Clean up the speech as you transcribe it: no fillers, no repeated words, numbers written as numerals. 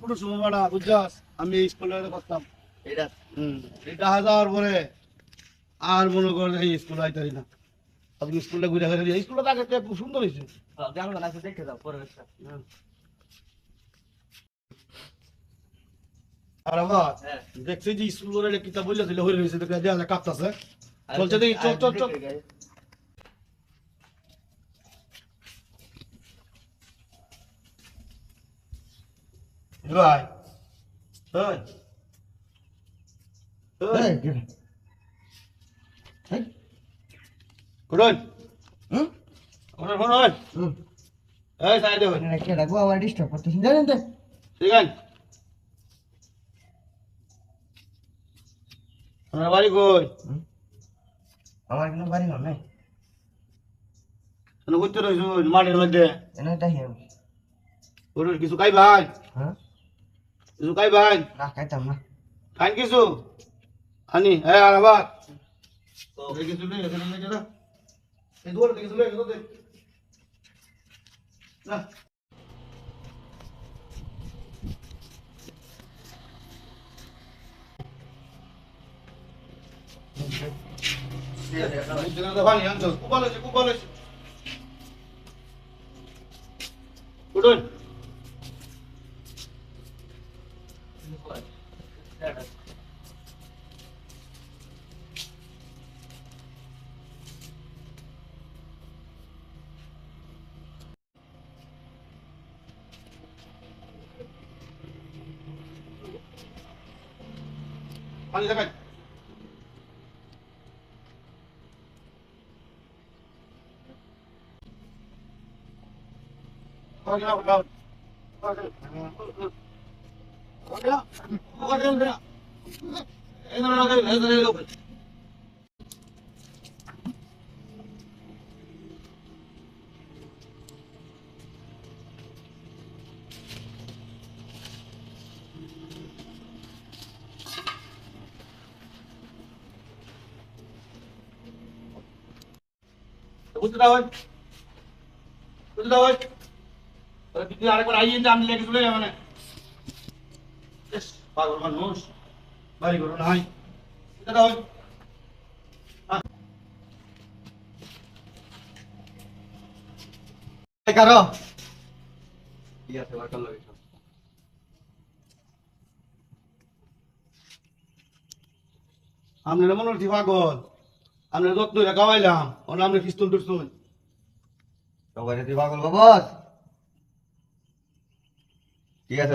ছোট সময়টা বুঝছস আমি স্কুলে করতাম এটা এটা হাজার পরে আর মনে কর এই স্কুল আইতারি না আপনি স্কুলটা ঘুরে ঘুরে স্কুলটা আগে থেকে খুব সুন্দর হয়েছে জানো না দেখে যাও পরিবেশটা। আর আবার হ্যাঁ দেখছি যে স্কুল করে কিতাব বললে দিলে হয়ে রয়েছে দেখে দেওয়া কাঁপতাছে চলছে দেখি চল চল চল ভাই ওই ওই কুড়ন কুড়ন কুড়ন এই সাইডে হই কে রাখবো আবার ডিস্টার্ব করতেছেন জানেন তো ঠিক আছে আমার বাড়ি কই আমার কোনো বাড়ি না নাই কেন করতে রইছো মাঠের মধ্যে এনে তাই আমি ওর কিছু খাই ভাই হ্যাঁ কিছু খাই ভাই না খাইতাম না খাই কিছু আনি হ্যাঁ আর আবার কিছু নেই এখানে নেই না এই দৌড় কিছু নেই দৌড় না কুটুন পানি দেখাই বুঝতে দাও বুঝতে দাও তুই আরেকবার আইয়ে যে আমি লেগে চলে যাবে মানে পাগল মানুষ বাড়ি করো নাই বুঝতে দাও কারো ঠিক আছে বারকাল লাগে আমরা মনে হচ্ছি পাগল আমরা যত্ন খাওয়াইলাম ওরা আমরা পিস্তল টুস্তল সবাই তুই পাগল বাবস ঠিক আছে